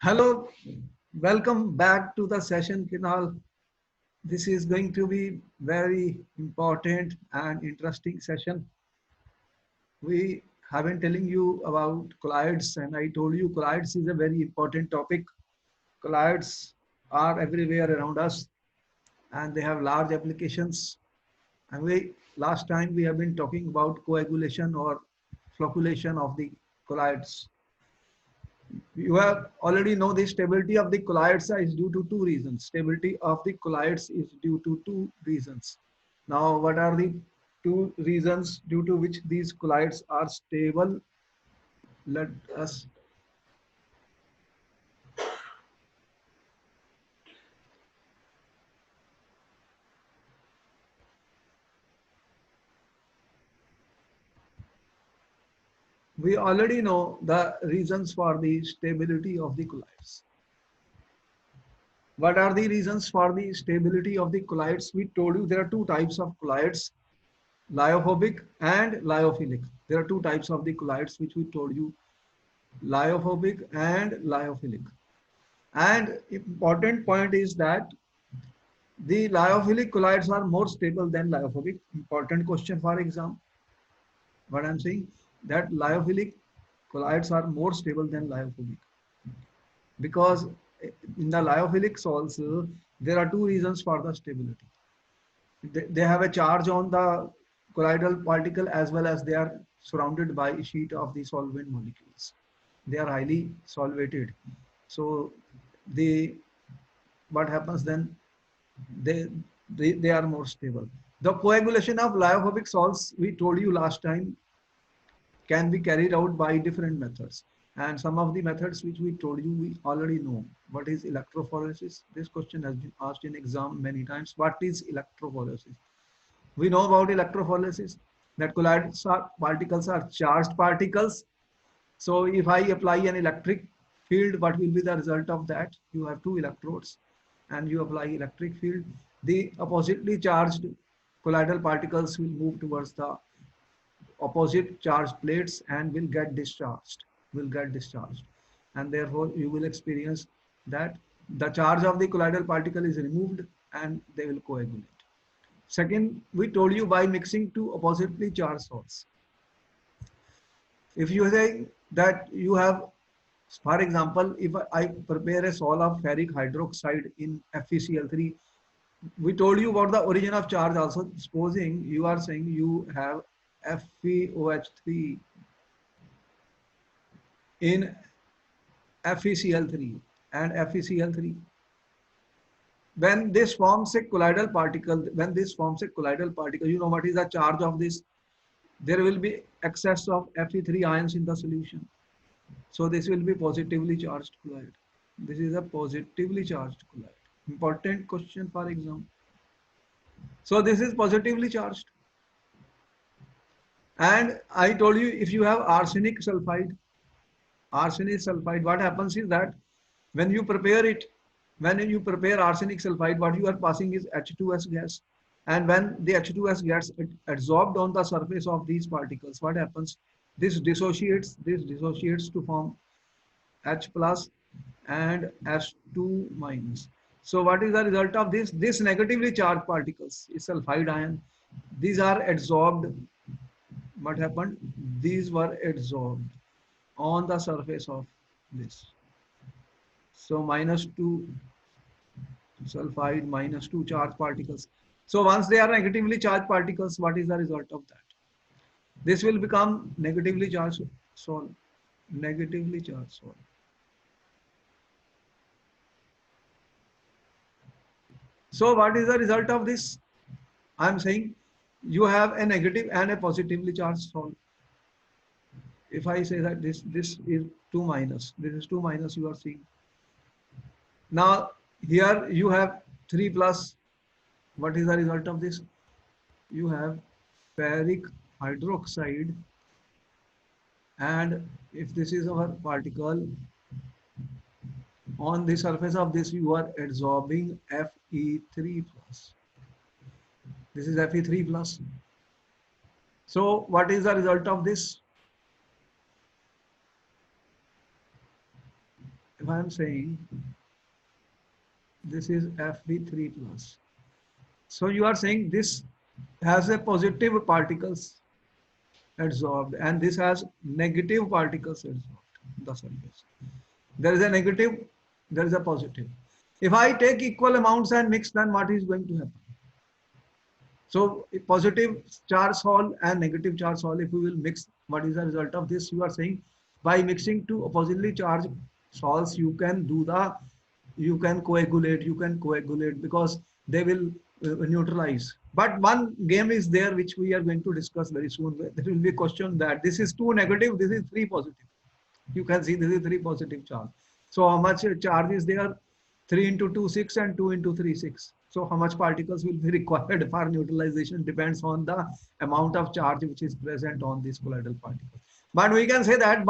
Hello, welcome back to the session, Kinal. This is going to be very important and interesting session. We have been telling you about colloids, and I told you colloids is a very important topic. Colloids are everywhere around us, and they have large applications. And we last time we have been talking about coagulation or flocculation of the colloids. You have already know the stability of the colloids is due to two reasons. Stability of the colloids is due to two reasons. Now, what are the two reasons due to which these colloids are stable? Let us. We already know the reasons for the stability of the colloids. What are the reasons for the stability of the colloids? We told you there are two types of colloids, lyophobic and lyophilic. There are two types of the colloids which we told you, lyophobic and lyophilic. And important point is that the lyophilic colloids are more stable than lyophobic. Important question for exam. What I'm saying that lyophilic colloids are more stable than lyophobic because in the lyophilic salts there are two reasons for the stability. They have a charge on the colloidal particle as well as they are surrounded by a sheet of the solvent molecules. They are highly solvated. So they what happens then they, they are more stable. The coagulation of lyophobic salts, we told you last time, can be carried out by different methods. And some of the methods which we told you, we already know. What is electrophoresis? This question has been asked in exam many times. What is electrophoresis? We know about electrophoresis, that colloids are particles are charged particles. So if I apply an electric field, what will be the result of that? You have two electrodes and you apply electric field. The oppositely charged colloidal particles will move towards the opposite charged plates and will get discharged. And therefore you will experience that the charge of the colloidal particle is removed and they will coagulate. Second, we told you by mixing two oppositely charged salts. If you say that you have, for example, if I prepare a sol of ferric hydroxide in FeCl3, we told you about the origin of charge also. Supposing you are saying you have FeOH3 in FeCl3 and FeCl3. When this forms a colloidal particle, you know what is the charge of this? There will be excess of Fe3 ions in the solution. So this will be positively charged colloid. This is a positively charged colloid. Important question for exam. So this is positively charged. And I told you if you have arsenic sulfide, what happens is that when you prepare it, when you prepare arsenic sulfide, what you are passing is H2S gas. And when the H2S gets adsorbed on the surface of these particles, what happens? This dissociates to form H plus and H2 minus. So what is the result of this? This negatively charged particles is sulfide ion. These are adsorbed. What happened? These were adsorbed on the surface of this. So minus 2 sulfide, minus 2 charged particles. So once they are negatively charged particles, what is the result of that? This will become negatively charged sol. Negatively charged sol. So what is the result of this? I am saying you have a negative and a positively charged sol. If I say that this is 2 minus, this is 2 minus, you are seeing. Now here you have 3 plus. What is the result of this? You have ferric hydroxide, and if this is our particle, on the surface of this you are adsorbing Fe3 plus. This is Fe3 plus. So what is the result of this? if I am saying this is Fe3 plus, so you are saying this has a positive particles adsorbed and this has negative particles adsorbed in the surface. There is a negative, there is a positive. If I take equal amounts and mix, then what is going to happen? So positive charge sol and negative charge sol, if we will mix, what is the result of this? You are saying by mixing two oppositely charged sols, you can coagulate because they will neutralize. But one game is there which we are going to discuss very soon. There will be a question that this is 2 negative, this is 3 positive. You can see this is 3 positive charge. So how much charge is there? 3 into 2, 6 and 2 into 3, 6. So how much particles will be required for neutralization depends on the amount of charge which is present on this colloidal particle. But we can say that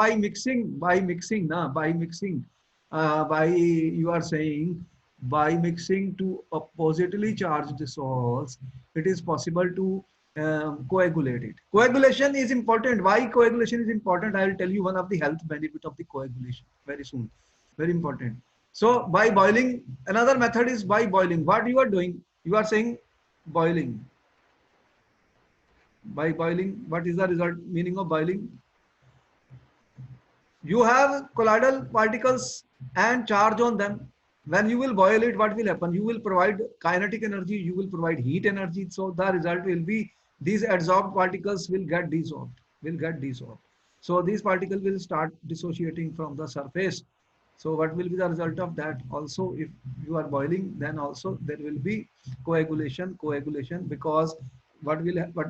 you are saying by mixing two oppositely charged salts, it is possible to coagulate it. Coagulation is important. Why coagulation is important? I will tell you one of the health benefit of the coagulation very soon. Very important. So by boiling, another method is by boiling. What you are doing? You are saying boiling. By boiling, what is the result meaning of boiling? You have colloidal particles and charge on them. When you will boil it, what will happen? You will provide kinetic energy, you will provide heat energy. So the result will be these adsorbed particles will get dissolved. So these particles will start dissociating from the surface. So what will be the result of that? Also, if you are boiling, then also there will be coagulation because what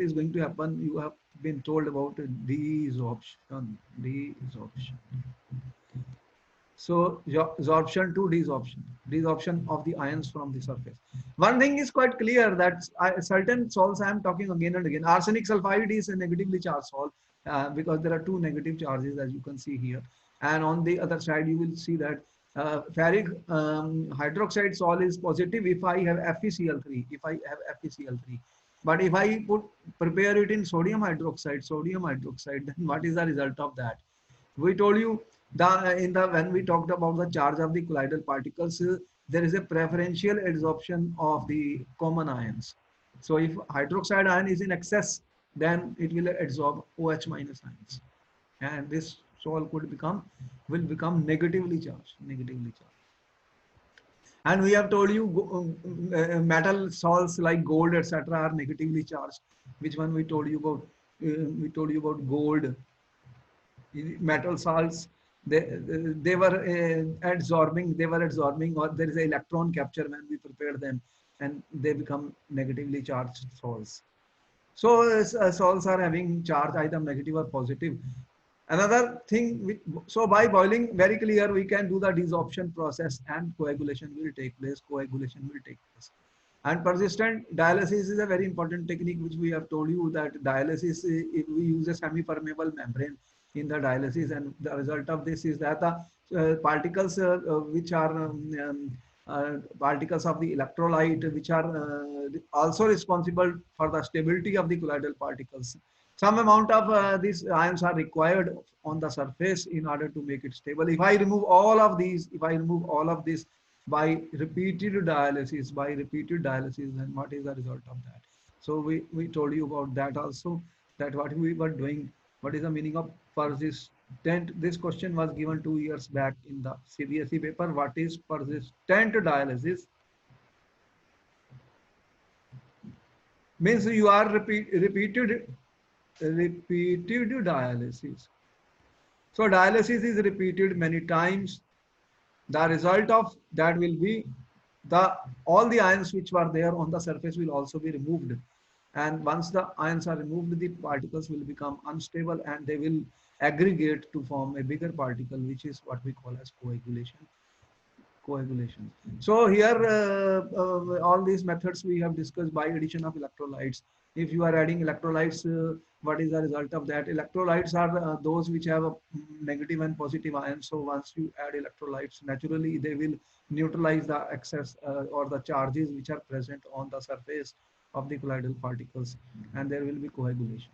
is going to happen? You have been told about desorption. So absorption to desorption of the ions from the surface. One thing is quite clear that certain salts, I am talking again and again. Arsenic sulfide is a negatively charged salt because there are two negative charges as you can see here. And on the other side, you will see that ferric hydroxide salt is positive if I have FeCl3. But if I prepare it in sodium hydroxide, then what is the result of that? We told you when we talked about the charge of the colloidal particles, there is a preferential adsorption of the common ions. So if hydroxide ion is in excess, then it will adsorb OH minus ions, and this salt will become negatively charged. And we have told you metal salts like gold, etc., are negatively charged. Which one we told you about? We told you about gold. Metal salts, they were adsorbing, or there is an electron capture when we prepare them, and they become negatively charged salts. So salts are having charge either negative or positive. Another thing, so by boiling, very clear, we can do the desorption process and coagulation will take place. And persistent dialysis is a very important technique which we have told you that dialysis, if we use a semi-permeable membrane in the dialysis, and the result of this is that the particles which are particles of the electrolyte which are also responsible for the stability of the colloidal particles. Some amount of these ions are required on the surface in order to make it stable. If I remove all of these, by repeated dialysis, then what is the result of that? So we told you about that also, that what we were doing, what is the meaning of persistent? This question was given 2 years back in the CBSE paper. What is persistent dialysis? Means you are repeated dialysis. So dialysis is repeated many times. The result of that will be all the ions which were there on the surface will also be removed. And once the ions are removed, the particles will become unstable and they will aggregate to form a bigger particle, which is what we call as coagulation. So here all these methods we have discussed by addition of electrolytes. If you are adding electrolytes, what is the result of that? Electrolytes are those which have a negative and positive ions. So once you add electrolytes, naturally they will neutralize the excess or the charges which are present on the surface of the colloidal particles, and there will be coagulation.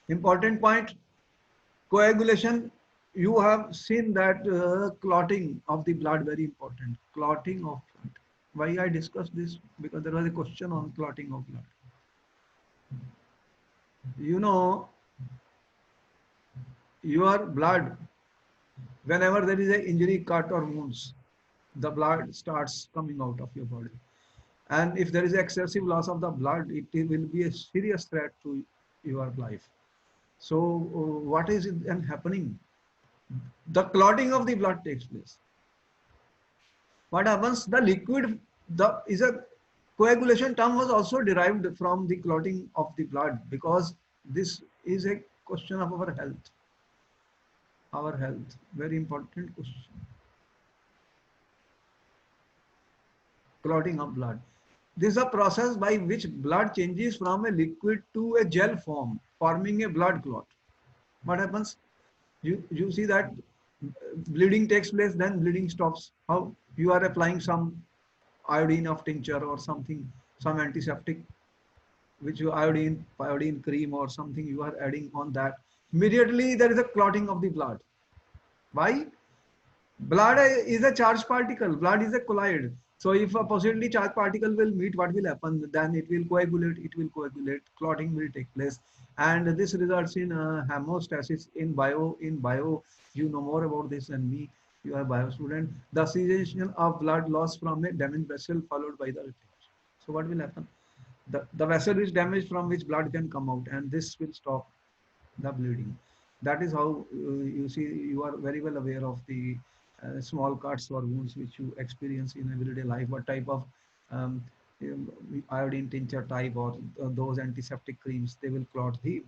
Important point: coagulation You have seen that clotting of the blood, very important. Clotting of blood. Why I discussed this? Because there was a question on clotting of blood. You know, your blood, whenever there is an injury, cut or wounds, the blood starts coming out of your body. And if there is excessive loss of the blood, it will be a serious threat to your life. So what is it then happening? The clotting of the blood takes place. What happens? The liquid, the is a coagulation term was also derived from the clotting of the blood, because this is a question of our health. Our health, very important question. Clotting of blood. This is a process by which blood changes from a liquid to a gel form, forming a blood clot. What happens? You see that bleeding takes place, then bleeding stops. How? You are applying some iodine of tincture or something, some antiseptic, which you iodine cream or something you are adding on that. Immediately there is a clotting of the blood. Why? Blood is a charged particle. Blood is a colloid. So if a positively charged particle will meet, what will happen? Then it will coagulate. It will coagulate. Clotting will take place, and this results in hemostasis. In bio, you know more about this than me. You are a bio student. The cessation of blood loss from a damaged vessel followed by the retention. So what will happen? The vessel is damaged from which blood can come out, and this will stop the bleeding. That is how you see, you are very well aware of the small cuts or wounds which you experience in everyday life. What type of um, iodine tincture type or those antiseptic creams, they will clot the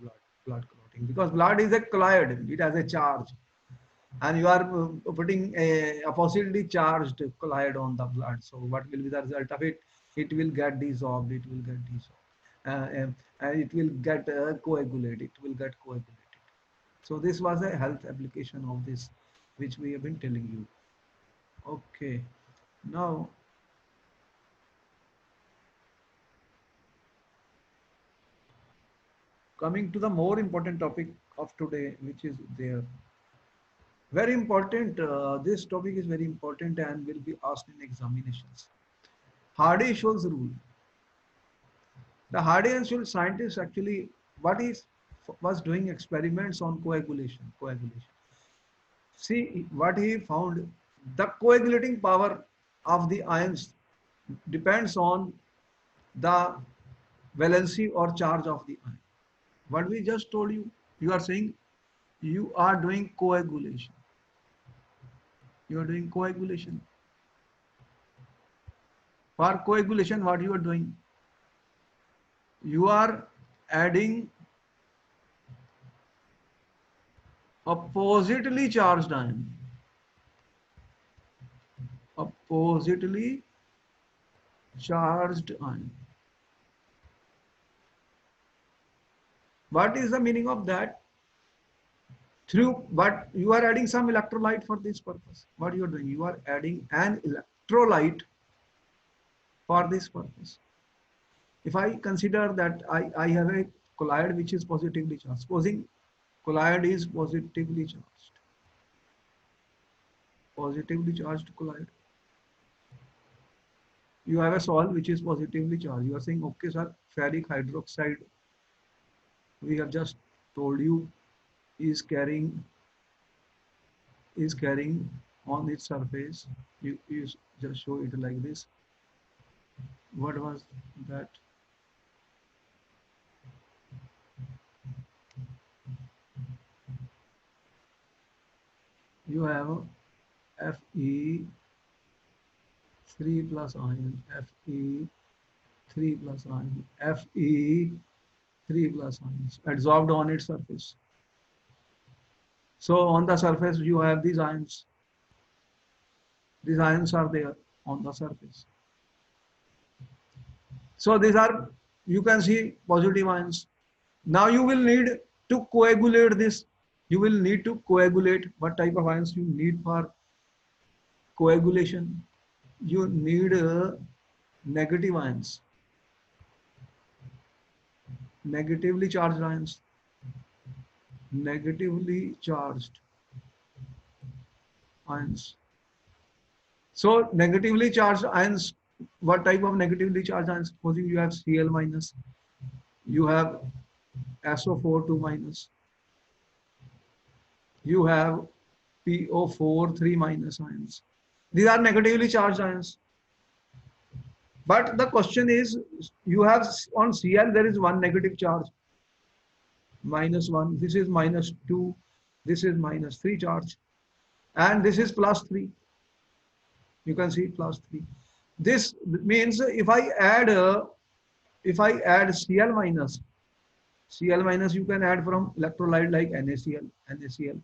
blood clotting, because blood is a colloid, it has a charge, and you are putting a positively charged colloid on the blood. So what will be the result of it? It will get dissolved. It will get dissolved, and it will get coagulated. It will get coagulated. So this was a health application of this, which we have been telling you. Okay, now coming to the more important topic of today, which is there. Very important. This topic is very important and will be asked in examinations. Hardy-Schulze rule. The Hardy and Schulze scientists actually, what is was doing experiments on coagulation. Coagulation. See what he found. The coagulating power of the ions depends on the valency or charge of the ion. What we just told you, you are saying you are doing coagulation. You are doing coagulation. For coagulation, what you are doing? You are adding a positively charged ion. A positively charged ion. What is the meaning of that? Through, but you are adding some electrolyte for this purpose. What you are doing? You are adding an electrolyte for this purpose. If I consider that I have a colloid which is positively charged, supposing colloid is positively charged colloid. You have a salt which is positively charged. You are saying, okay, sir, ferric hydroxide, we have just told you, is carrying on its surface. You just show it like this. What was that? You have Fe 3 plus ion, Fe 3 plus ion, Fe 3 plus ions adsorbed on its surface. So on the surface you have these ions. These ions are there on the surface. So these are, you can see positive ions. Now you will need to coagulate this. You will need to coagulate. What type of ions you need for coagulation? You need negative ions, negatively charged ions, negatively charged. ions. So negatively charged ions, what type of negatively charged ions? Supposing you have Cl minus, you have SO4 2 minus, you have PO4 3 minus ions. These are negatively charged ions. But the question is, you have on Cl there is one negative charge, -1. This is -2. This is -3 charge, and this is +3. You can see +3. This means if I add Cl minus you can add from electrolyte like NaCl.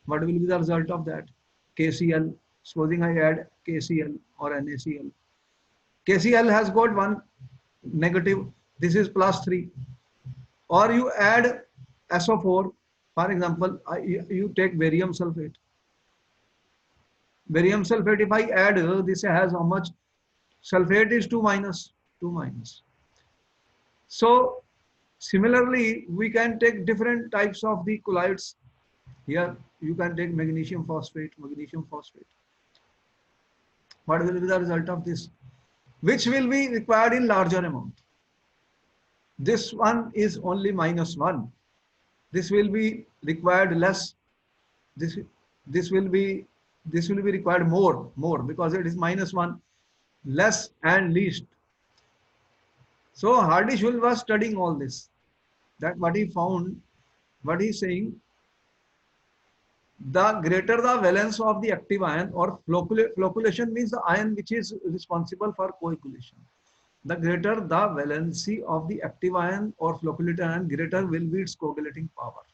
What will be the result of that? KCl. Supposing I add KCl or NaCl. KCl has got one negative. This is +3. Or you add SO4. For example, you take barium sulfate. Barium sulfate, if I add, this has how much? Sulfate is 2 minus. 2 minus. So similarly, we can take different types of the colloids. Here you can take magnesium phosphate. What will be the result of this? Which will be required in larger amount. This one is only -1. This will be required less. This this will be required more because it is -1, less and least. So Hardy-Schulze was studying all this. That what he found, what he's saying, the greater the valence of the active ion, or flocculation means the ion which is responsible for coagulation. The greater the valency of the active ion or flocculated ion, greater will be its coagulating power.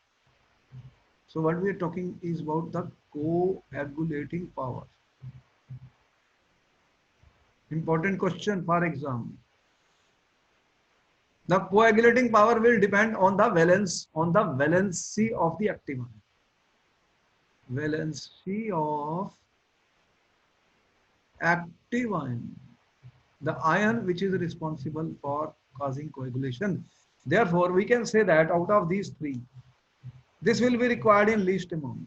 So what we are talking is about the coagulating power. Important question for exam. The coagulating power will depend on the valency of the active ion. Valency of active ion, the ion which is responsible for causing coagulation. Therefore, we can say that out of these three, this will be required in least amount.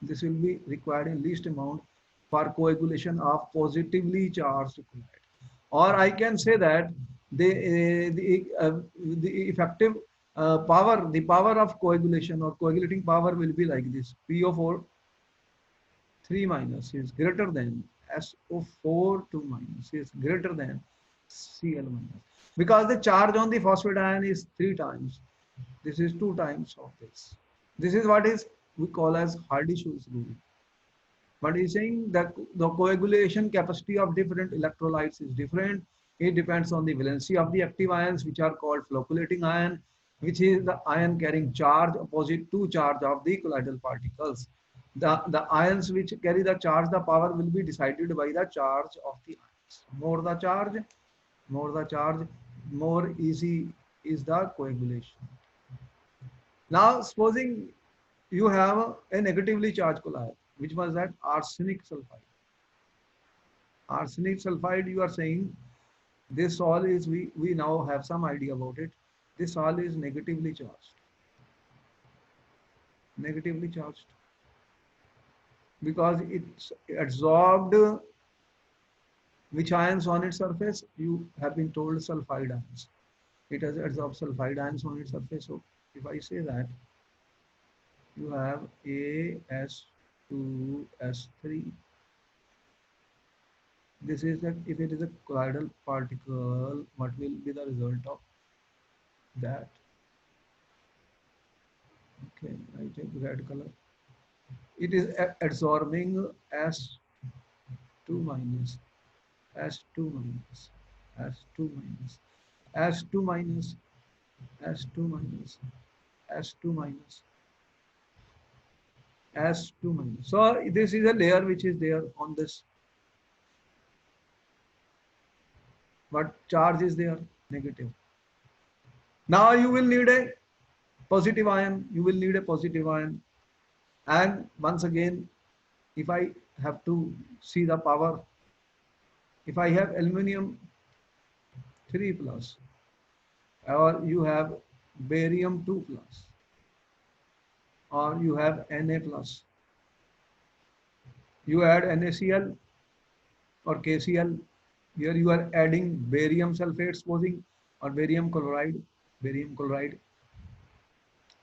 This will be required in least amount for coagulation of positively charged colloid. Or I can say that the effective power, the power of coagulation or coagulating power will be like this: PO4 3 minus is greater than SO4 2 minus is greater than Cl minus, because the charge on the phosphate ion is 3 times. This is 2 times of this. This is what is we call as Hardy-Schulze rule. But he's saying that the coagulation capacity of different electrolytes is different. It depends on the valency of the active ions, which are called flocculating ion, which is the ion carrying charge opposite to charge of the colloidal particles. The ions which carry the charge, the power will be decided by the charge of the ions. More the charge, more easy is the coagulation. Now, supposing you have a negatively charged colloid, which was that arsenic sulfide. Arsenic sulfide, you are saying this all is, we now have some idea about it. This all is negatively charged. Negatively charged. Because it's absorbed which ions on its surface? You have been told sulfide ions. It has absorbed sulfide ions on its surface. So if I say that, you have AS2S3. This is that if it is a colloidal particle, what will be the result of that? Okay, I take red color. It is absorbing S2 minus, S2 minus, S2 minus, S2 minus, S2 minus, S2 minus, S2 minus. So this is a layer which is there on this. But charge is there, negative. Now you will need a positive ion. You will need a positive ion. And once again, if I have to see the power, if I have aluminium 3 plus, or you have barium 2 plus, or you have Na plus, You add NaCl or KCl. Here you are adding barium sulfate supposing, or barium chloride. Barium chloride.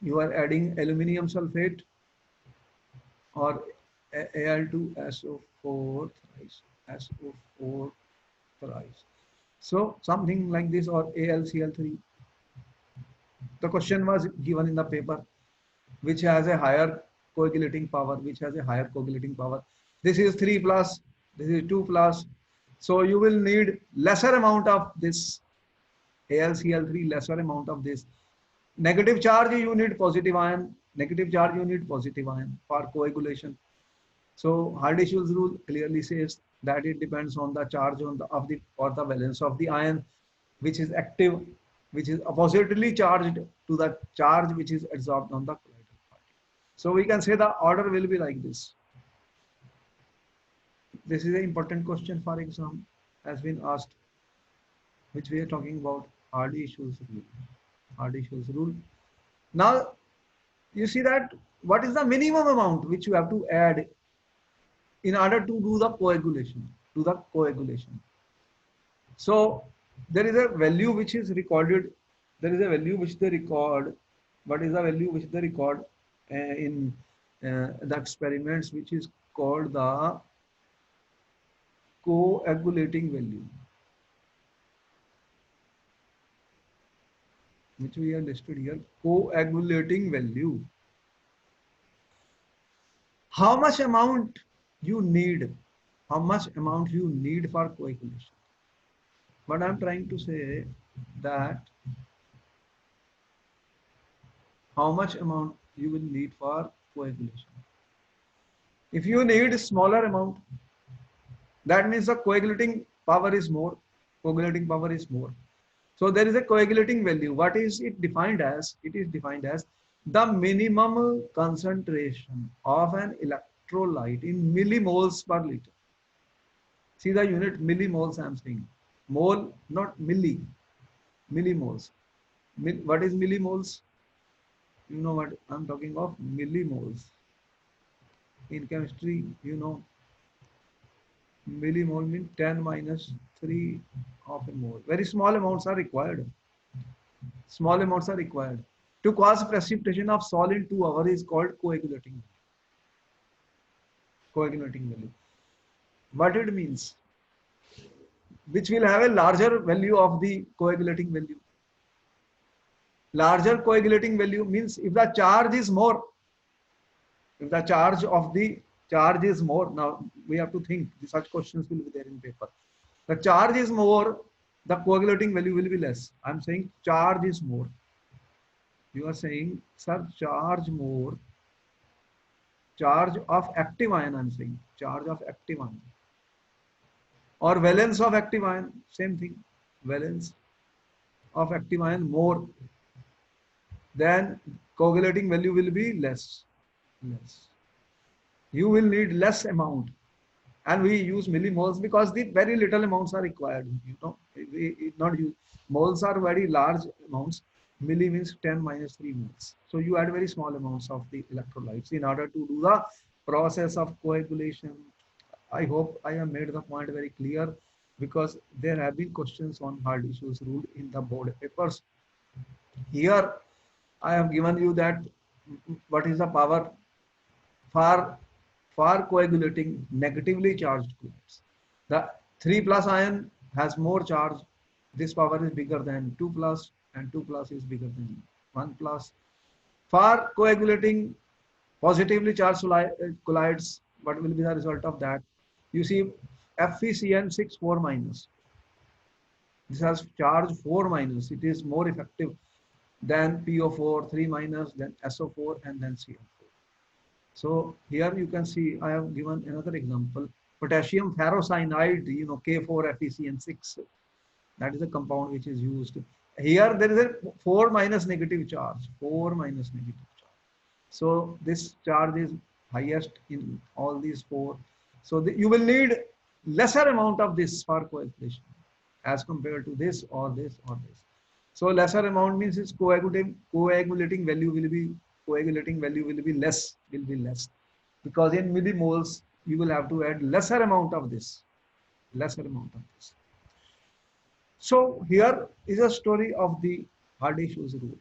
You are adding aluminium sulfate or Al2SO4 thrice. SO4 thrice. So something like this, or AlCl3. The question was given in the paper, which has a higher coagulating power, which has a higher coagulating power. This is 3 plus, this is 2 plus. So you will need lesser amount of this AlCl3, lesser amount of this. Negative charge, you need positive ion. Negative charge, you need positive ion for coagulation. So Hardy-Schulze rule clearly says that it depends on the charge on the of the or the valence of the ion, which is active, which is oppositely charged to the charge which is adsorbed on the colloidal party. So we can say the order will be like this. This is an important question for exam, has been asked, which we are talking about Hardy-Schulze rule. Hardy-Schulze rule. Now you see that what is the minimum amount which you have to add in order to do the coagulation, So there is a value which is recorded. There is a value which they record. What is the value which they record in the experiments, which is called the coagulating value, which we have listed here. Coagulating value. How much amount you need? How much amount you need for coagulation? What I'm trying to say that how much amount you will need for coagulation. If you need a smaller amount, that means the coagulating power is more. Coagulating power is more. So there is a coagulating value. What is it defined as? It is defined as the minimum concentration of an electrolyte in millimoles per liter. See the unit millimoles I am saying. Mole, not milli. Millimoles. What is millimoles? You know what I'm talking of? Millimoles. In chemistry, you know, millimole means 10 minus 3 of a mole. Very small amounts are required. Small amounts are required. To cause precipitation of solid in 2 hours is called coagulating. Coagulating value. What it means? Which will have a larger value of the coagulating value. Larger coagulating value means if the charge is more, if the charge of the charge is more, now we have to think such questions will be there in paper. The charge is more, the coagulating value will be less. I'm saying charge is more. You are saying, sir, charge more. Charge of active ion, I'm saying. Charge of active ion. Or valence of active ion, same thing. Valence of active ion more. Then coagulating value will be less. You will need less amount. And we use millimoles because the very little amounts are required. You know, we not use moles are very large amounts. Milli means 10 minus 3 moles. So you add very small amounts of the electrolytes in order to do the process of coagulation. I hope I have made the point very clear, because there have been questions on Hardy-Schulze rule in the board papers. Here I have given you that what is the power for coagulating negatively charged colloids. The 3 plus ion has more charge. This power is bigger than 2 plus, and 2 plus is bigger than 1 plus. For coagulating positively charged colloids, what will be the result of that? You see FeCN6 4 minus. This has charge 4 minus. It is more effective than PO4 3 minus, then SO4, and then CN4. So here you can see I have given another example. Potassium ferrocyanide, you know, K4FeCN6. That is a compound which is used. Here there is a 4 minus negative charge. 4 minus negative charge. So this charge is highest in all these 4. So you will need lesser amount of this for coagulation as compared to this or this or this. So lesser amount means its coagulating value will be less, because in millimoles you will have to add lesser amount of this, lesser amount of this. So here is a story of the Hardy-Shoes rule.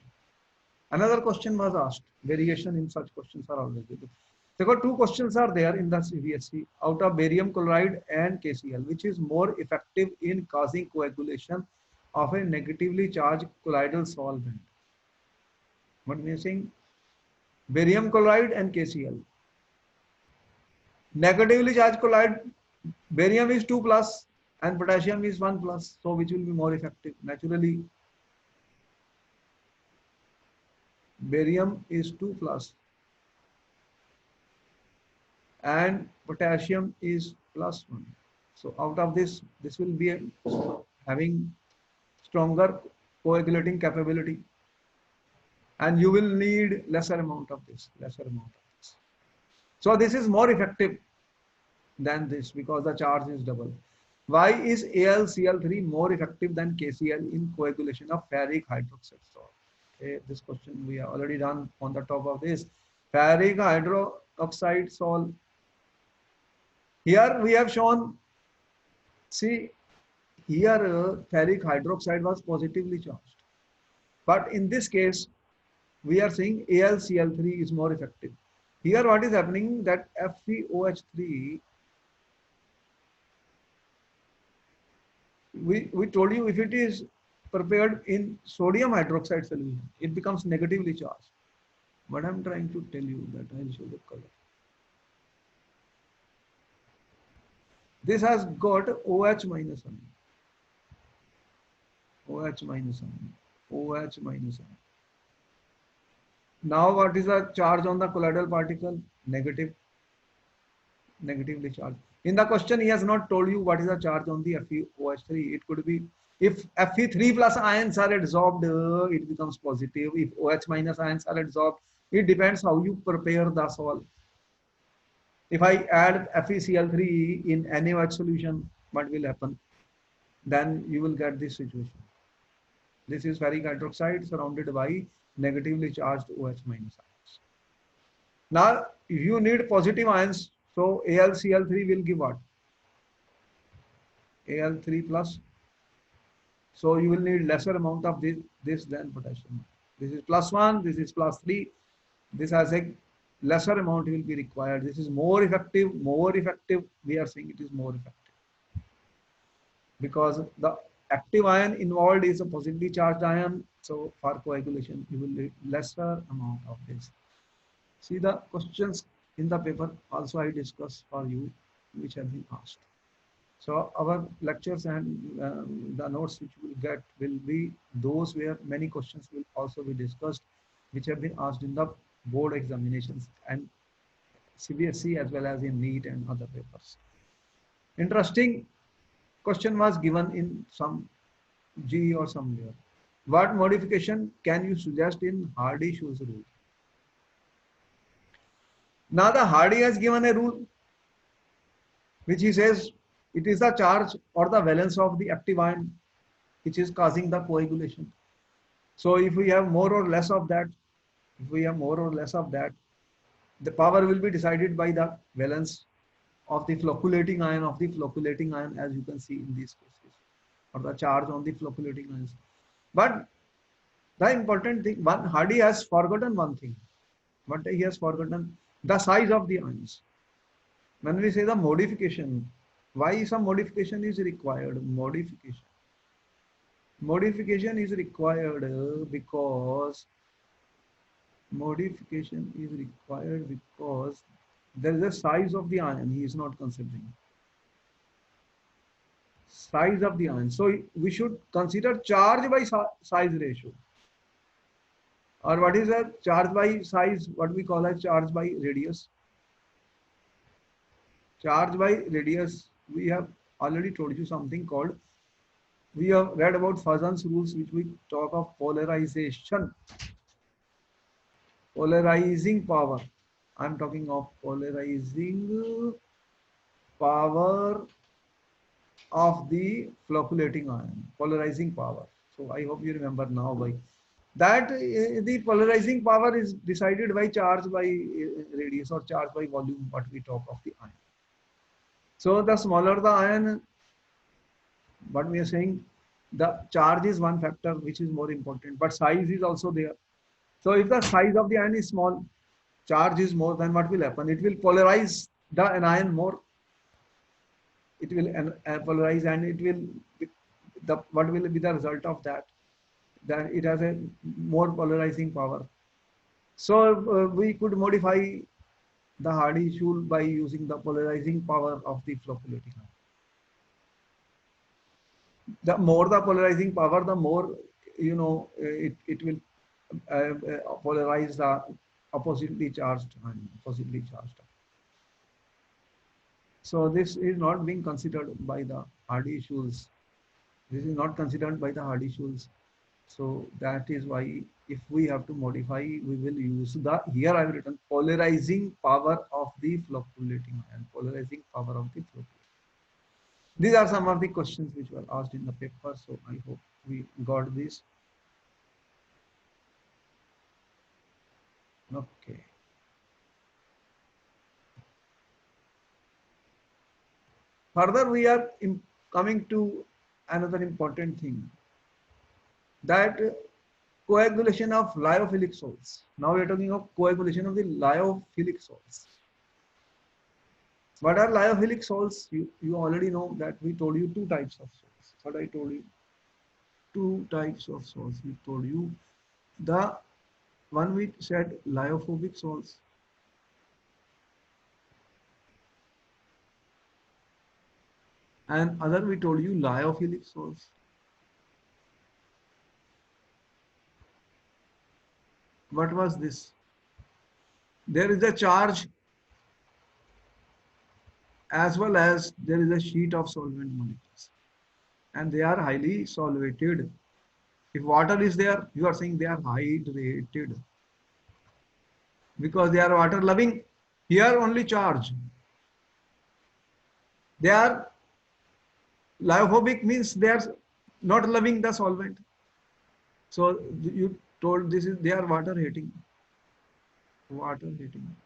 Another question was asked. Variation in such questions are always there. So got two questions are there in the CBSE out of barium chloride and KCl, which is more effective in causing coagulation of a negatively charged colloidal solvent. What we are saying? Barium chloride and KCl. Negatively charged colloid, barium is 2 plus and potassium is 1 plus. So which will be more effective? Naturally, barium is 2 plus and potassium is plus 1. So out of this, this will be having stronger coagulating capability, and you will need lesser amount of this, lesser amount of this. So this is more effective than this because the charge is double. Why is AlCl3 more effective than KCl in coagulation of ferric hydroxide salt? Okay, this question we have already done on the top of this. Ferric hydroxide salt. Here we have shown, see, here ferric hydroxide was positively charged. But in this case, we are saying AlCl3 is more effective. Here what is happening that FeOH3, we told you if it is prepared in sodium hydroxide solution, it becomes negatively charged. What I'm trying to tell you that I'll show the color. This has got OH minus ion. OH minus ion. OH minus ion. Now what is the charge on the colloidal particle? Negative. Negatively charged. In the question, he has not told you what is the charge on the FeOH3. It could be if Fe3 plus ions are adsorbed, it becomes positive. If OH minus ions are adsorbed, it depends how you prepare the salt. If I add FeCl3 in NaOH solution, what will happen? Then you will get this situation. This is ferric hydroxide surrounded by negatively charged OH minus ions. Now you need positive ions, so AlCl3 will give what? Al3 plus. So you will need lesser amount of this than potassium. This is plus 1, this is plus 3. This has a lesser amount will be required. This is more effective, more effective. We are saying it is more effective because the active ion involved is a positively charged ion. So for coagulation, you will need lesser amount of this. See the questions in the paper also I discuss for you which have been asked. So our lectures and the notes which you will get will be those where many questions will also be discussed which have been asked in the board examinations and CBSE as well as in NEET and other papers. Interesting question was given in some GE or somewhere. What modification can you suggest in Hardy-Shoes rule? Now the Hardy has given a rule which he says it is the charge or the valence of the active ion which is causing the coagulation. So if we have more or less of that, the power will be decided by the valence of the flocculating ion as you can see in these cases, or the charge on the flocculating ions. But the important thing, Hardy has forgotten one thing. What he has forgotten? The size of the ions. When we say the modification, why some modification is required? Modification is required because there is a size of the ion he is not considering. Size of the ion. So we should consider charge by size ratio. Or what is a charge by size? What we call as charge by radius. Charge by radius. We have already told you something called. We have read about Fazan's rules, which we talk of polarization. Polarizing power. I am talking of polarizing power of the flocculating ion. Polarizing power. So I hope you remember now by that the polarizing power is decided by charge by radius or charge by volume, what we talk of the ion. So the smaller the ion, what we are saying, the charge is one factor which is more important, but size is also there. So if the size of the ion is small, charge is more, then what will happen? It will polarize the anion more. It will polarize, and it will the what will be the result of that? That it has a more polarizing power. So we could modify the Hardy-Schule by using the polarizing power of the flocculating ion. The more the polarizing power, the more it will polarize the oppositely charged ion, oppositely charged. So this is not being considered by the Hardy-Schules. This is not considered by the Hardy-Schules. So that is why if we have to modify, we will use the, here I have written polarizing power of the flocculating ion, polarizing power of the flocculating. These are some of the questions which were asked in the paper. So I hope we got this. Okay. Further, we are coming to another important thing, that coagulation of lyophilic salts. Now we are talking of coagulation of the lyophilic salts. What are lyophilic salts? You already know that we told you two types of salts. What I told you, two types of salts. We told you the one we said lyophobic salts, and other we told you lyophilic salts. What was this? There is a charge as well as there is a sheet of solvent molecules, and they are highly solvated. If water is there, you are saying they are hydrated because they are water loving. Here only charge. They are lyophobic, means they are not loving the solvent. So you told this is, they are water hating. Water hating.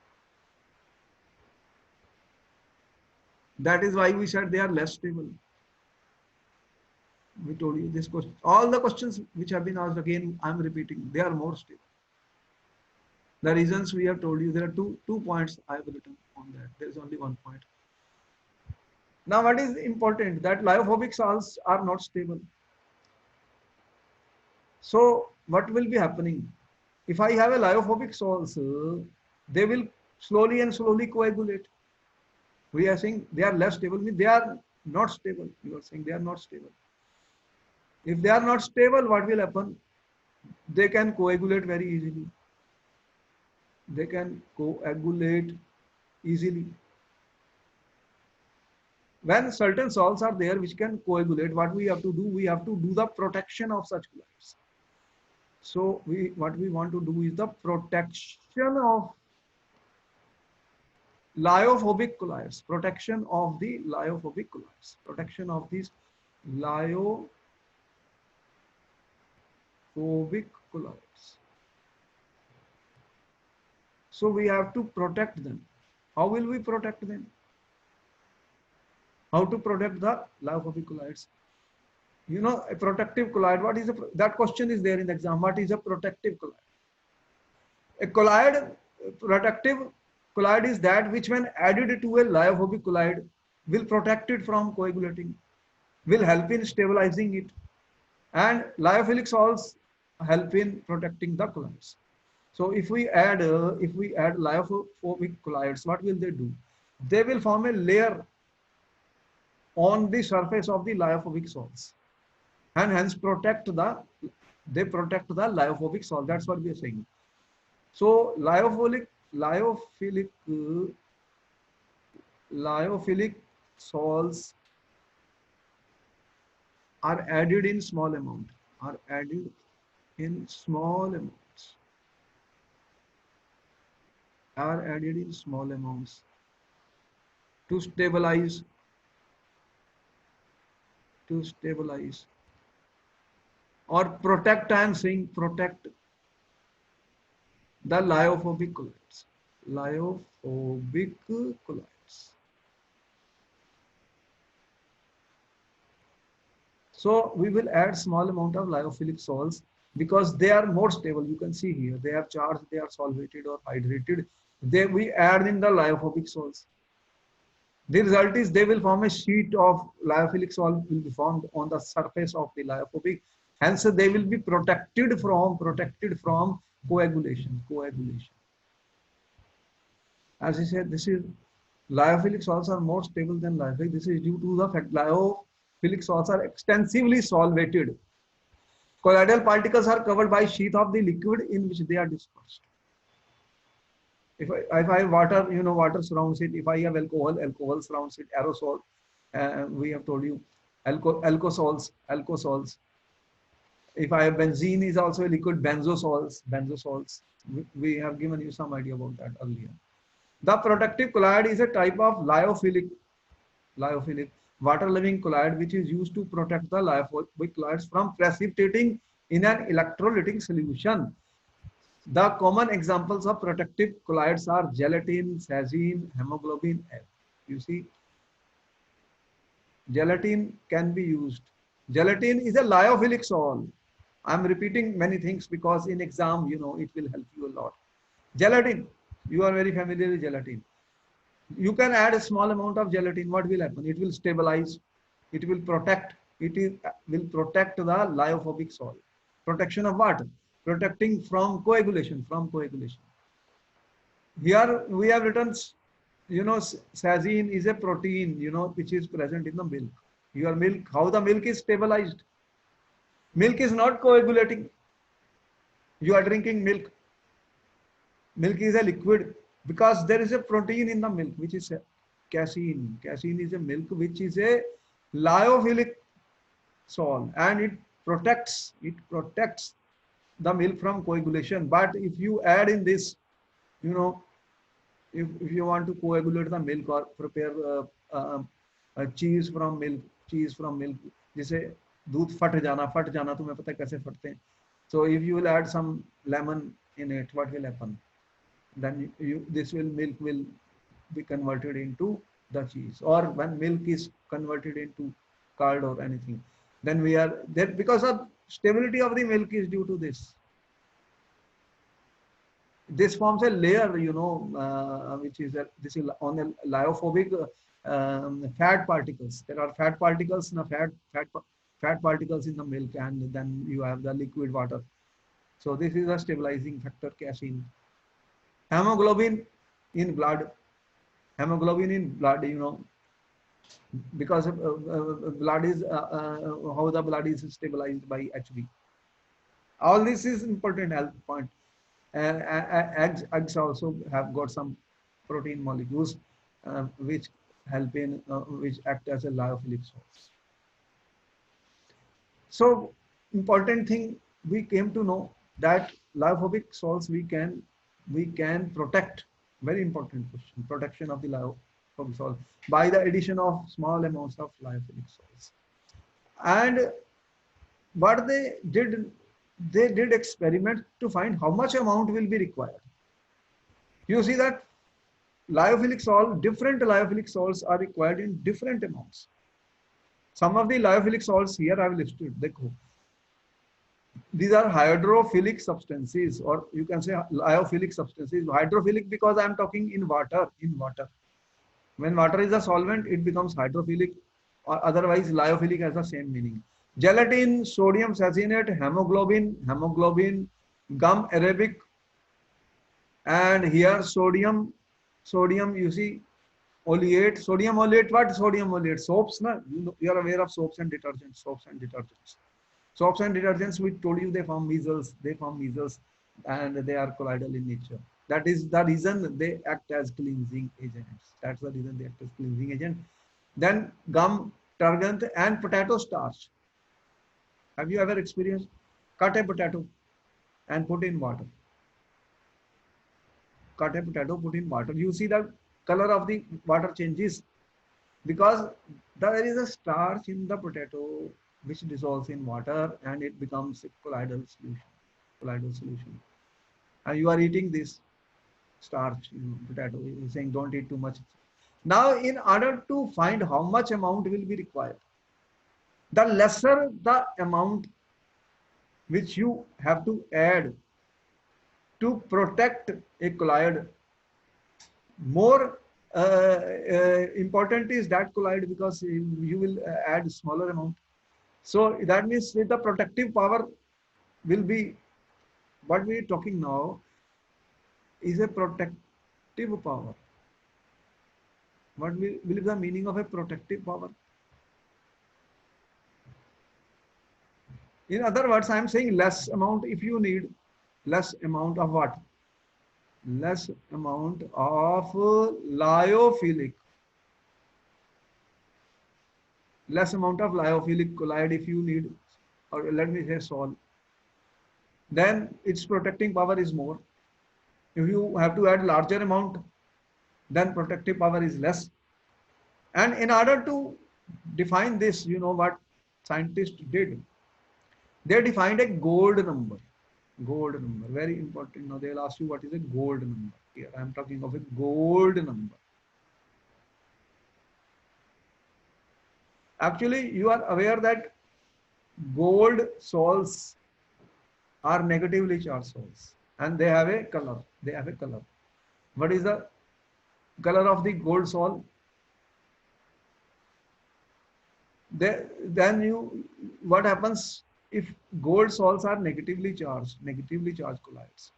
That is why we said they are less stable. We told you this question. All the questions which have been asked, again I am repeating, they are more stable. The reasons we have told you, there are two points I have written on that. There is only one point. Now what is important, that lyophobic salts are not stable. So what will be happening? If I have a lyophobic salts, they will slowly and slowly coagulate. We are saying they are less stable, means they are not stable. You are saying they are not stable. If they are not stable, what will happen? They can coagulate very easily. They can coagulate easily. When certain salts are there which can coagulate, what we have to do? We have to do the protection of such colloids. So what we want to do is the protection of lyophobic colloids, protection of the lyophobic colloids, protection of these lyophobic colloids. So we have to protect them. How will we protect them? How to protect the lyophobic colloids? You know, a protective colloid. What is that question is there in the exam? What is a protective colloid? A colloid, protective colloid is that which, when added to a lyophobic colloid, will protect it from coagulating, will help in stabilizing it, and lyophilic salts help in protecting the colloids. So if we add lyophobic colloids, what will they do? They will form a layer on the surface of the lyophobic salts, and hence protect the lyophobic salt. That's what we are saying. So lyophilic salts are added in small amount. Are added in small amounts. Are added in small amounts to stabilize. Or protect. I am saying protect the lyophobic colloids. Lyophobic colloids. So we will add small amount of lyophilic salts because they are more stable. You can see here, they are charged, they are solvated or hydrated. We add in the lyophobic salts. The result is they will form a sheet of lyophilic salt will be formed on the surface of the lyophobic. Hence, they will be protected from coagulation. As I said, this is lyophilic salts are more stable than lyophilic. This is due to the fact lyophilic salts are extensively solvated. Colloidal particles are covered by sheath of the liquid in which they are dispersed. If I have water, water surrounds it. If I have alcohol surrounds it. Aerosol, we have told you, alcosols. If I have benzene is also a liquid, benzosols. We have given you some idea about that earlier. The protective colloid is a type of lyophilic water-loving colloid which is used to protect the lyophilic colloids from precipitating in an electrolytic solution. The common examples of protective colloids are gelatin, sazine, hemoglobin F. You see, gelatin can be used. Gelatin is a lyophilic salt. I'm repeating many things because in exam, it will help you a lot. Gelatin, you are very familiar with gelatin. You can add a small amount of gelatin. What will happen? It will stabilize. It will protect. Will protect the lyophobic salt. Protection of what? Protecting from coagulation. Here we have written, sazine is a protein, which is present in the milk. Your milk, how the milk is stabilized? Milk is not coagulating. You are drinking milk. Milk is a liquid because there is a protein in the milk, which is casein. Casein is a milk which is a lyophilic salt, and it protects the milk from coagulation. But if you add in this, you know, if you want to coagulate the milk or prepare cheese from milk, जैसे दूध फट जाना तुम्हें पता है कैसे फटते हैं. So if you will add some lemon in it, what will happen? Then milk will be converted into the cheese. Or when milk is converted into curd or anything, then we are there because of stability of the milk is due to this. This forms a layer, which is this is on a lyophobic fat particles. There are fat particles, fat particles in the milk, and then you have the liquid water. So this is a stabilizing factor, casein. Hemoglobin in blood, because blood is how the blood is stabilized by HB. All this is important health point. And eggs also have got some protein molecules which help in which act as a lyophilic source. So important thing, we came to know that lyophobic salts we can protect. Very important question, protection of the lyophobic salt by the addition of small amounts of lyophilic salts. And what they did experiment to find how much amount will be required. You see that different lyophilic salts are required in different amounts. Some of the lyophilic salts here I have listed. These are hydrophilic substances, or you can say lyophilic substances. Hydrophilic because I am talking in water. When water is a solvent, it becomes hydrophilic, or otherwise lyophilic has the same meaning. Gelatin, sodium sacchinate, hemoglobin, gum arabic, and here sodium, you see, oleate, sodium oleate. What sodium oleate? Soaps, na? You are aware of soaps and detergents. Soaps and detergents, we told you they form measles, and they are colloidal in nature. That is the reason they act as cleansing agents. That's the reason they act as cleansing agent. Then gum, targant, and potato starch. Have you ever experienced? Cut a potato and put in water. You see the color of the water changes because there is a starch in the potato which dissolves in water and it becomes a colloidal solution. And you are eating this starch, potato. You're saying don't eat too much. Now, in order to find how much amount will be required, the lesser the amount which you have to add to protect a colloid, more important is that colloid, because you will add smaller amount. So that means the protective power will be, what we are talking now is a protective power. What will be the meaning of a protective power? In other words, I am saying less amount. If you need less amount of what? Less amount of lyophilic. Less amount of lyophilic colloid if you need, or let me say sol, then its protecting power is more. If you have to add larger amount, then protective power is less. And in order to define this, you know what scientists did? They defined a gold number. Gold number, very important. Now they'll ask you what is a gold number. Here I am talking of a gold number. Actually, you are aware that gold sols are negatively charged sols, and they have a color. They have a color. What is the color of the gold sol? Then what happens if gold sols are negatively charged colloids,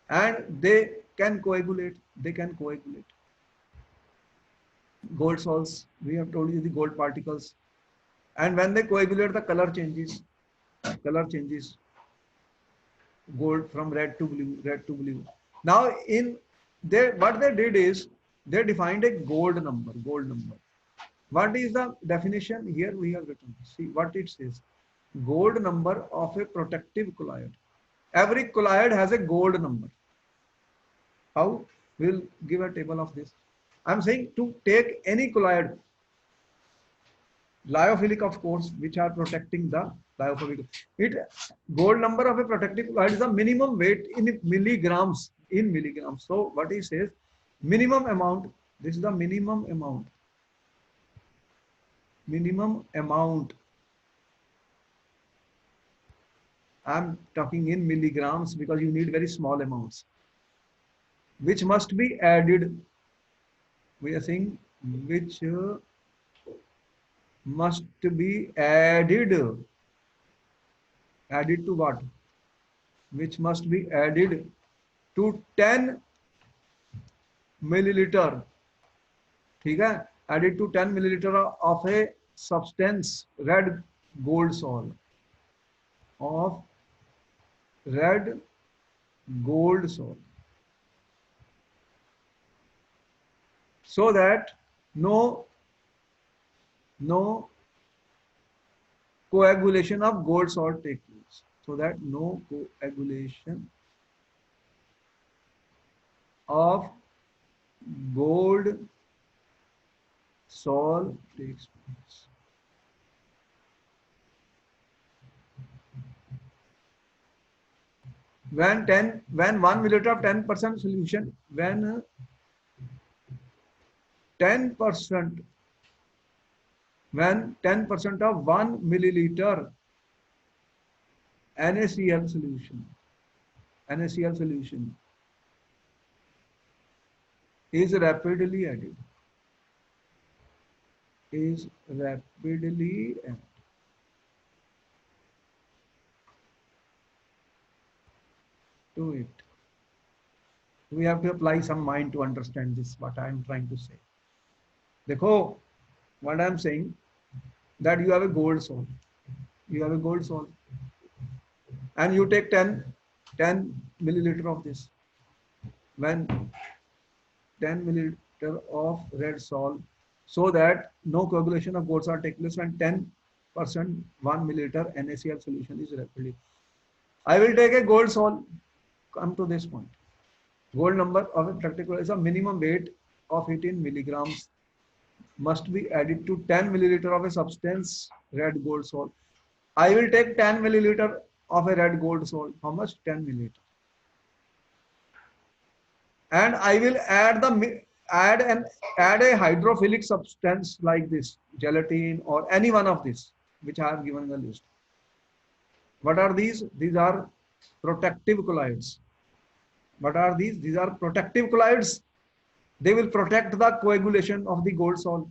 and they can coagulate. They can coagulate. Gold sols, we have told you the gold particles, and when they coagulate, the color changes. Color changes. Gold from red to blue, red to blue. Now, what they did is they defined a gold number. Gold number. What is the definition? Here we have written. See what it says. Gold number of a protective colloid. Every colloid has a gold number. How? We'll give a table of this. I'm saying to take any colloid, lyophilic of course, which are protecting the lyophilic. Gold number of a protective colloid is the minimum weight in milligrams. In milligrams. So what he says, minimum amount. This is the minimum amount. Minimum amount. I'm talking in milligrams because you need very small amounts, which must be added. We are saying which must be added. Added to what? Which must be added to 10 milliliter. ठीक है? Added to 10 milliliter of a substance, red gold sol. Of red gold sol. So that no coagulation of gold salt takes place. So that no coagulation of gold sol takes place. When 1 milliliter of 10% solution, when 10% of 1 milliliter NaCl solution is rapidly added. To it. We have to apply some mind to understand this, what I am trying to say. Dekho, what I am saying, that you have a gold sol. You have a gold sol. And you take 10 milliliter of this. When 10 milliliter of red sol, so that no coagulation of gold salt takes place, when 10% 1 milliliter NaCl solution is rapidly. I will take a gold sol. Come to this point. Gold number of a practical is a minimum weight of 18 milligrams must be added to 10 milliliter of a substance, red gold sol. I will take 10 milliliter of a red gold sol. How much? 10 milliliter. And I will add the add an add a hydrophilic substance like this, gelatin or any one of this, which I have given in the list. What are these? These are protective colloids. What are these? These are protective colloids. They will protect the coagulation of the gold salt.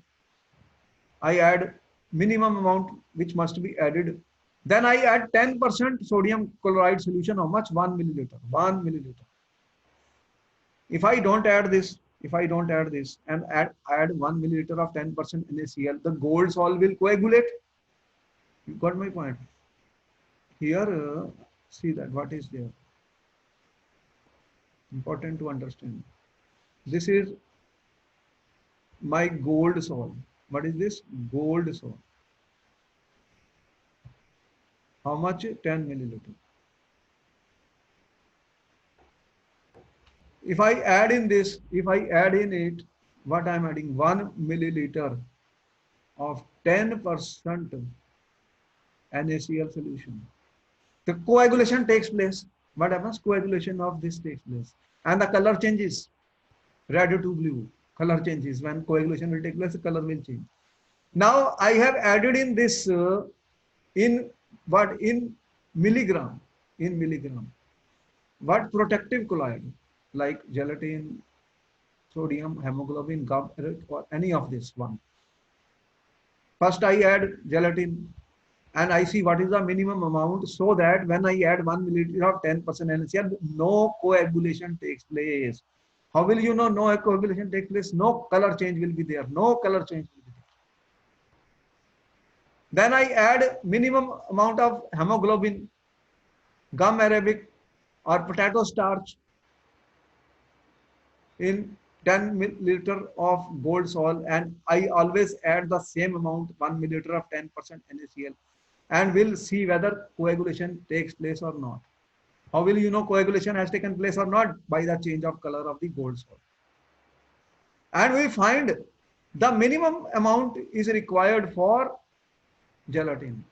I add minimum amount which must be added. Then I add 10% sodium chloride solution. How much? 1 milliliter. 1 milliliter. If I don't add this, if I don't add this and add 1 milliliter of 10% NaCl, the gold salt will coagulate. You got my point? Here, see that what is there. Important to understand. This is my gold salt. What is this? Gold salt. How much? 10 milliliter. If I add in this, if I add in it, what I'm adding? 1 milliliter of 10% NaCl solution. The coagulation takes place. What happens? Coagulation of this takes place. And the color changes. Red to blue. Color changes. When coagulation will take place, the color will change. Now I have added in this in what? In milligram. In milligram. What protective colloid? Like gelatin, sodium, hemoglobin, GAB, or any of this one. First I add gelatin and I see what is the minimum amount, so that when I add 1 milliliter of 10% NaCl, no coagulation takes place. How will you know no coagulation takes place? No color change will be there. No color change will be there. Then I add minimum amount of hemoglobin, gum arabic or potato starch in 10 milliliter of gold salt, and I always add the same amount, 1 milliliter of 10% NaCl, and we'll see whether coagulation takes place or not. How will you know coagulation has taken place or not? By the change of color of the gold salt. And we find the minimum amount is required for gelatin.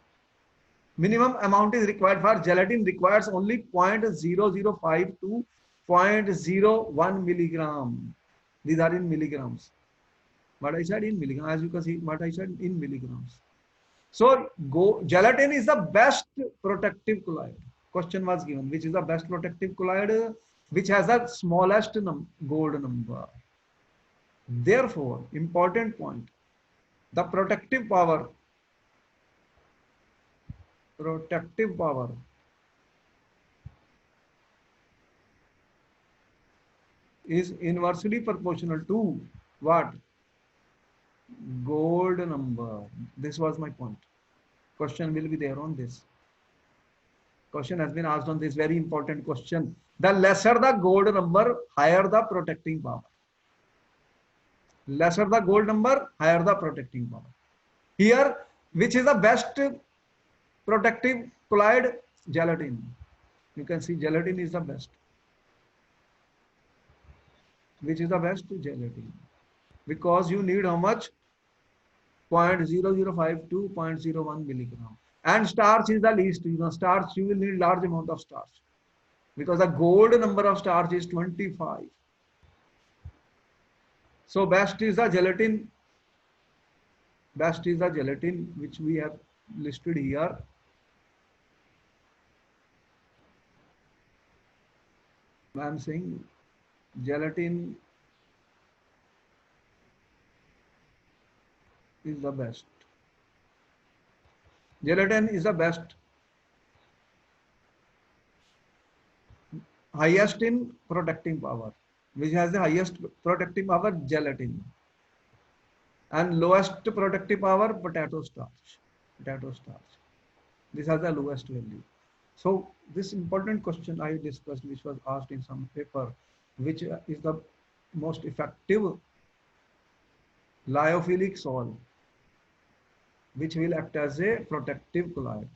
Minimum amount is required for gelatin, requires only 0.005 to 0.01 milligram. These are in milligrams. What I said in milligrams, as you can see, what I said in milligrams. So gelatin is the best protective colloid. Question was given, which is the best protective colloid, which has the smallest gold number. Therefore, important point, the protective power is inversely proportional to what? Gold number. This was my point. Question will be there on this. Question has been asked on this very important question. The lesser the gold number, higher the protecting power. Lesser the gold number, higher the protecting power. Here, which is the best protective colloid? Gelatin. You can see gelatin is the best. Which is the best? Gelatin. Because you need how much? 0.005 to 0.01 milligram. And starch is the least. You know, starch, you will need large amount of starch. Because the gold number of starch is 25. So best is the gelatin. Best is the gelatin, which we have listed here. I am saying gelatin is the best. Gelatin is the best. Highest in protecting power. Which has the highest protective power? Gelatin. And lowest protective power? Potato starch. Potato starch. This has the lowest value. So this important question I discussed, which was asked in some paper, which is the most effective lyophilic salt, which will act as a protective colloid.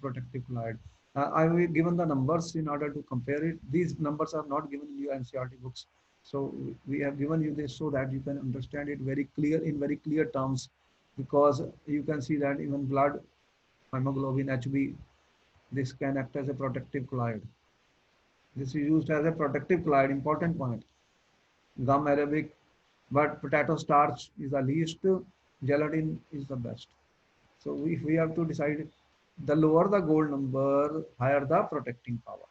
I have given the numbers in order to compare it. These numbers are not given in your NCERT books. So we have given you this so that you can understand it very clear, in very clear terms, because you can see that even blood, hemoglobin, HB, this can act as a protective colloid. This is used as a protective colloid, important point. Gum arabic, but potato starch is the least, gelatin is the best. So if we have to decide, the lower the gold number, higher the protecting power.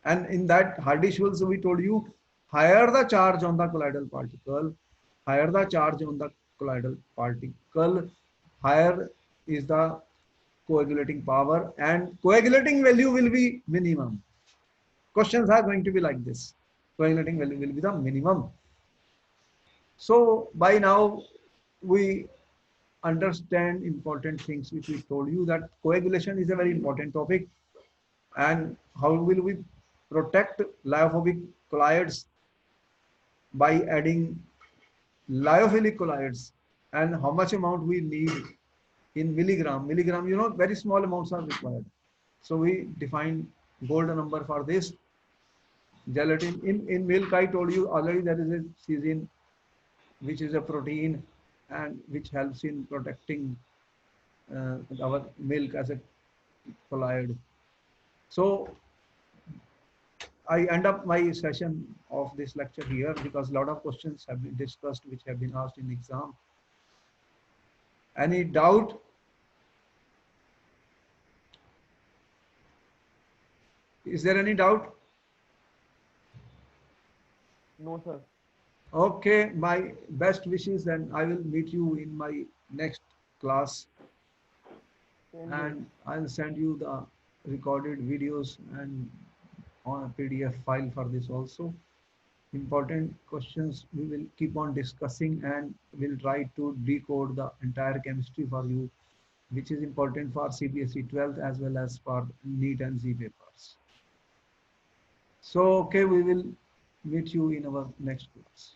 And in that Hardy-Schulze, we told you, higher the charge on the colloidal particle, higher the charge on the colloidal particle, higher is the coagulating power, and coagulating value will be minimum. Questions are going to be like this. Coagulating value will be the minimum. So by now we understand important things which we told you, that coagulation is a very important topic, and how will we protect lyophobic colloids by adding lyophilic colloids, and how much amount we need in milligram, very small amounts are required. So we define gold number for this. Gelatin in milk, I told you already, there is a casein which is a protein and which helps in protecting our milk as a colloid. So I end up my session of this lecture here, because a lot of questions have been discussed which have been asked in exam. Any doubt? Is there any doubt? No, sir. Okay, my best wishes, and I will meet you in my next class, Same here. and I'll send you the recorded videos and on a PDF file for this also. Important questions we will keep on discussing, and we'll try to decode the entire chemistry for you, which is important for CBSE 12th as well as for NEET and Z papers. So, okay, we will meet you in our next class.